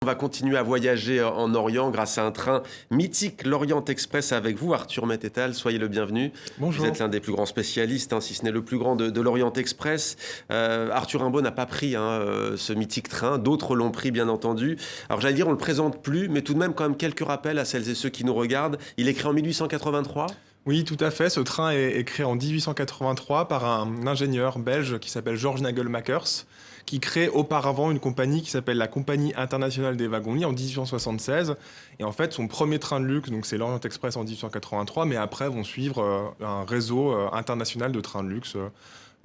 va continuer à voyager en Orient grâce à un train mythique, l'Orient Express, avec vous, Arthur Mettetal. Soyez le bienvenu. Bonjour. Vous êtes l'un des plus grands spécialistes, si ce n'est le plus grand de l'Orient Express. Arthur Rimbaud n'a pas pris ce mythique train. D'autres l'ont pris, bien entendu. Alors, j'allais dire, on ne le présente plus, mais tout de même, quand même, quelques rappels à celles et ceux qui nous regardent. Il est créé en 1883. Oui, tout à fait. Ce train est créé en 1883 par un ingénieur belge qui s'appelle Georges Nagelmakers, qui crée auparavant une compagnie qui s'appelle la Compagnie internationale des wagons-lits en 1876. Et en fait, son premier train de luxe, donc c'est l'Orient Express en 1883, mais après vont suivre un réseau international de trains de luxe,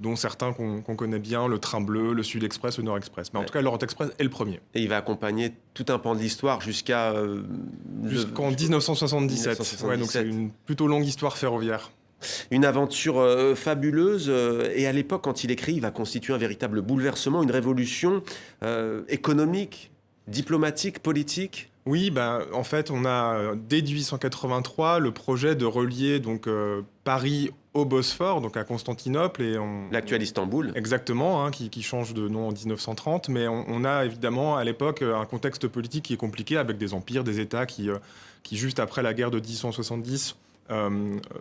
dont certains qu'on connaît bien, le Train Bleu, le Sud Express, le Nord Express. Mais en tout cas, l'Orient Express est le premier. Et il va accompagner tout un pan de l'histoire jusqu'en 1977. Ouais, donc c'est une plutôt longue histoire ferroviaire. Une aventure fabuleuse. Et à l'époque, quand il écrit, il va constituer un véritable bouleversement, une révolution économique, diplomatique, politique. Oui, en fait, on a dès 1883 le projet de relier Paris au Bosphore, donc à Constantinople. L'actuel Istanbul. Exactement, qui change de nom en 1930. Mais on a évidemment à l'époque un contexte politique qui est compliqué avec des empires, des États qui juste après la guerre de 1870,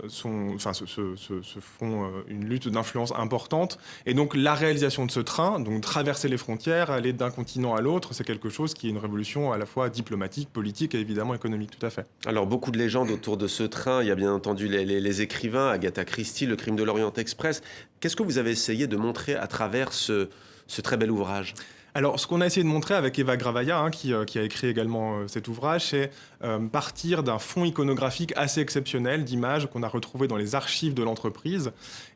se font une lutte d'influence importante. Et donc la réalisation de ce train, donc traverser les frontières, aller d'un continent à l'autre, c'est quelque chose qui est une révolution à la fois diplomatique, politique et évidemment économique, tout à fait. Alors beaucoup de légendes autour de ce train. Il y a bien entendu les écrivains, Agatha Christie, Le Crime de l'Orient Express. Qu'est-ce que vous avez essayé de montrer à travers ce très bel ouvrage ? Alors, ce qu'on a essayé de montrer avec Eva Gravaya, qui a écrit également cet ouvrage, c'est partir d'un fond iconographique assez exceptionnel d'images qu'on a retrouvées dans les archives de l'entreprise.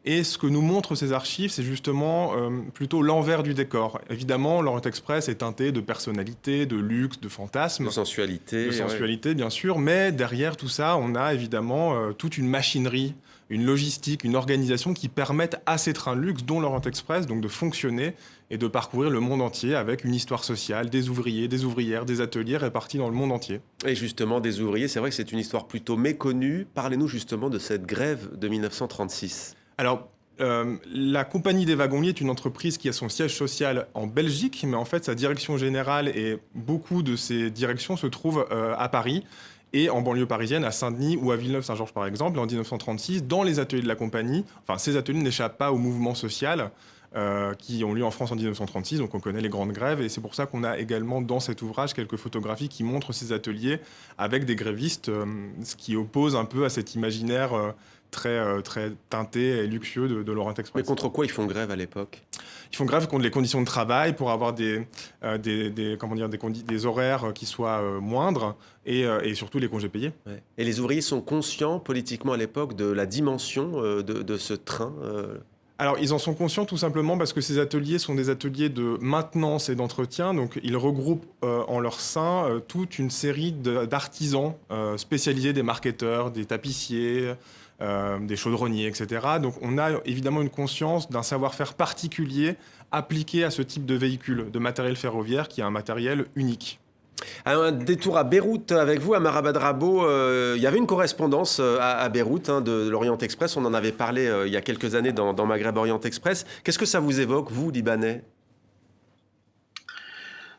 Et ce que nous montrent ces archives, c'est justement plutôt l'envers du décor. Évidemment, l'Orient Express est teinté de personnalité, de luxe, de fantasme. De sensualité. De sensualité, bien sûr. Mais derrière tout ça, on a évidemment toute une machinerie, une logistique, une organisation qui permettent à ces trains de luxe, dont l'Orient Express, donc de fonctionner et de parcourir le monde entier avec une histoire sociale, des ouvriers, des ouvrières, des ateliers répartis dans le monde entier. Et justement, des ouvriers, c'est vrai que c'est une histoire plutôt méconnue. Parlez-nous justement de cette grève de 1936. Alors, la Compagnie des wagons-lits est une entreprise qui a son siège social en Belgique, mais en fait, sa direction générale et beaucoup de ses directions se trouvent à Paris et en banlieue parisienne, à Saint-Denis ou à Villeneuve-Saint-Georges par exemple, en 1936, dans les ateliers de la compagnie. Enfin, ces ateliers n'échappent pas au mouvement social qui ont lieu en France en 1936, donc on connaît les grandes grèves, et c'est pour ça qu'on a également dans cet ouvrage quelques photographies qui montrent ces ateliers avec des grévistes, ce qui oppose un peu à cet imaginaire très teinté et luxueux de l'Orient Express. Mais contre quoi ils font grève à l'époque ? Ils font grève contre les conditions de travail pour avoir des horaires qui soient moindres et surtout les congés payés. Ouais. Et les ouvriers sont conscients politiquement à l'époque de la dimension de ce train Alors, ils en sont conscients tout simplement parce que ces ateliers sont des ateliers de maintenance et d'entretien. Donc, ils regroupent en leur sein toute une série d'artisans spécialisés, des marketeurs, des tapissiers, des chaudronniers, etc. Donc, on a évidemment une conscience d'un savoir-faire particulier appliqué à ce type de véhicule, de matériel ferroviaire qui est un matériel unique. Un détour à Beyrouth avec vous, Amara Badrabo. Il y avait une correspondance à Beyrouth de l'Orient Express. On en avait parlé il y a quelques années dans Maghreb Orient Express. Qu'est-ce que ça vous évoque, vous, Libanais ?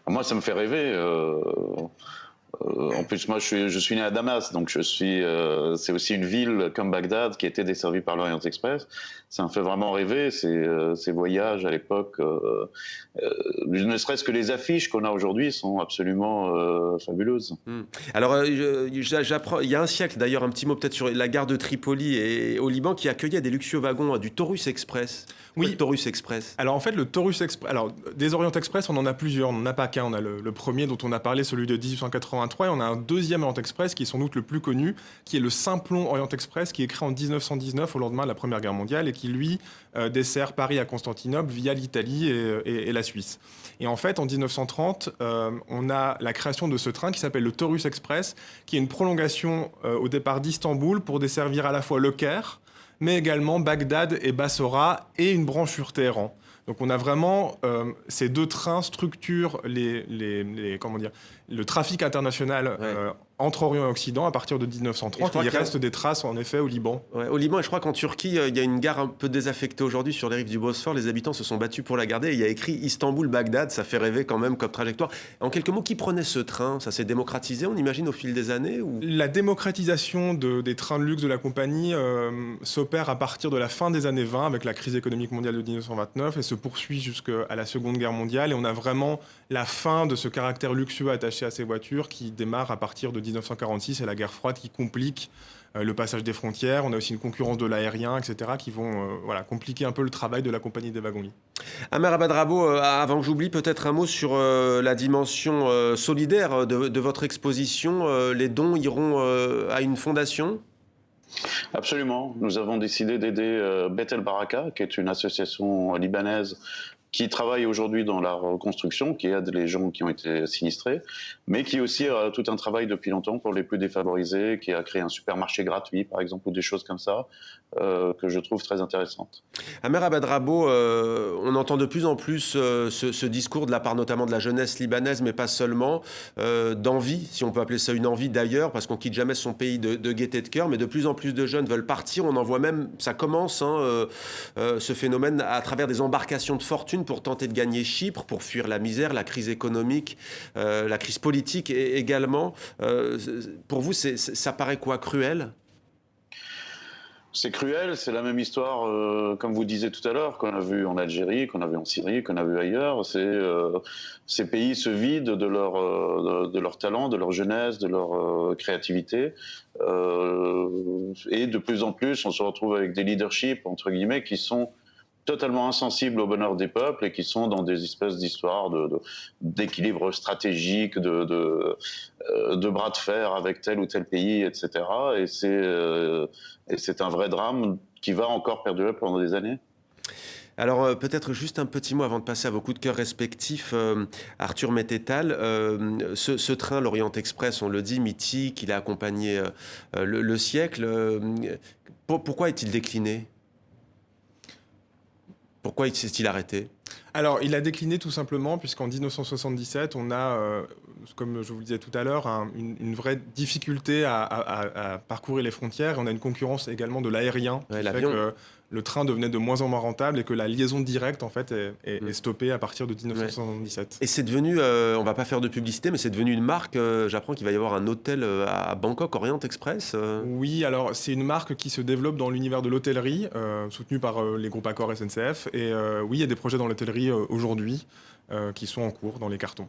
Moi, ça me fait rêver. En plus, moi, je suis né à Damas, donc c'est aussi une ville comme Bagdad qui était desservie par l'Orient Express. Ça me fait vraiment rêver, ces voyages à l'époque. Ne serait-ce que les affiches qu'on a aujourd'hui sont absolument fabuleuses. Alors, j'apprends, il y a un siècle, d'ailleurs, un petit mot peut-être sur la gare de Tripoli et au Liban qui accueillait des luxueux wagons du Taurus Express. Oui. Le Taurus Express. Alors en fait, le Taurus Express, alors des Orient Express, on en a plusieurs, on n'en a pas qu'un. On a le premier dont on a parlé, celui de 1883, et on a un deuxième Orient Express qui est sans doute le plus connu, qui est le Simplon Orient Express, qui est créé en 1919 au lendemain de la Première Guerre mondiale et qui lui dessert Paris à Constantinople via l'Italie et la Suisse. Et en fait, en 1930, on a la création de ce train qui s'appelle le Taurus Express, qui est une prolongation au départ d'Istanbul pour desservir à la fois Le Caire, mais également Bagdad et Bassora et une branche sur Téhéran. Donc on a vraiment ces deux trains structurent le trafic international entre Orient et Occident à partir de 1930. Il reste des traces, en effet, au Liban. Ouais, au Liban, et je crois qu'en Turquie, il y a une gare un peu désaffectée aujourd'hui sur les rives du Bosphore. Les habitants se sont battus pour la garder. Et il y a écrit Istanbul-Bagdad. Ça fait rêver quand même comme trajectoire. En quelques mots, qui prenait ce train? Ça s'est démocratisé, on imagine, au fil des années ou... La démocratisation des trains de luxe de la compagnie s'opère à partir de la fin des années 20 avec la crise économique mondiale de 1929 et se poursuit jusqu'à la Seconde Guerre mondiale. Et on a vraiment la fin de ce caractère luxueux attaché à ces voitures qui démarre à partir de 1946 et la guerre froide qui complique le passage des frontières. On a aussi une concurrence de l'aérien, etc., qui vont compliquer un peu le travail de la compagnie des wagons-lits. Amer Abadrabo, avant que j'oublie, peut-être un mot sur la dimension solidaire de votre exposition. Les dons iront à une fondation? Absolument. Nous avons décidé d'aider Bet El Baraka, qui est une association libanaise qui travaille aujourd'hui dans la reconstruction, qui aide les gens qui ont été sinistrés, mais qui aussi a tout un travail depuis longtemps pour les plus défavorisés, qui a créé un supermarché gratuit, par exemple, ou des choses comme ça, que je trouve très intéressantes. Amer Abadrabo, on entend de plus en plus ce discours de la part notamment de la jeunesse libanaise, mais pas seulement, d'envie, si on peut appeler ça une envie d'ailleurs, parce qu'on quitte jamais son pays de gaieté de cœur, mais de plus en plus de jeunes veulent partir. On en voit même, ça commence, ce phénomène, à travers des embarcations de fortune pour tenter de gagner Chypre, pour fuir la misère, la crise économique, la crise politique également. Pour vous, ça paraît quoi, cruel ? C'est cruel, c'est la même histoire, comme vous disiez tout à l'heure, qu'on a vu en Algérie, qu'on a vu en Syrie, qu'on a vu ailleurs. Ces pays se vident de leur talent, de leur jeunesse, de leur créativité. Et de plus en plus, on se retrouve avec des leaderships, entre guillemets, qui sont totalement insensibles au bonheur des peuples et qui sont dans des espèces d'histoires d'équilibre stratégique, de bras de fer avec tel ou tel pays, etc. Et c'est un vrai drame qui va encore perdurer pendant des années. Alors peut-être juste un petit mot avant de passer à vos coups de cœur respectifs. Arthur Mettetal, ce train, l'Orient Express, on le dit, mythique, il a accompagné le siècle. Pourquoi est-il décliné ? Pourquoi s'est-il arrêté ? Alors, il a décliné tout simplement puisqu'en 1977, on a, comme je vous le disais tout à l'heure, une vraie difficulté à parcourir les frontières. Et on a une concurrence également de l'aérien qui fait que le train devenait de moins en moins rentable et que la liaison directe en fait est stoppée à partir de 1977. Et c'est devenu, on va pas faire de publicité, mais c'est devenu une marque. J'apprends qu'il va y avoir un hôtel à Bangkok, Orient Express. Oui, alors c'est une marque qui se développe dans l'univers de l'hôtellerie, soutenue par les groupes Accor SNCF. Et oui, il y a des projets dans l'hôtellerie aujourd'hui qui sont en cours dans les cartons.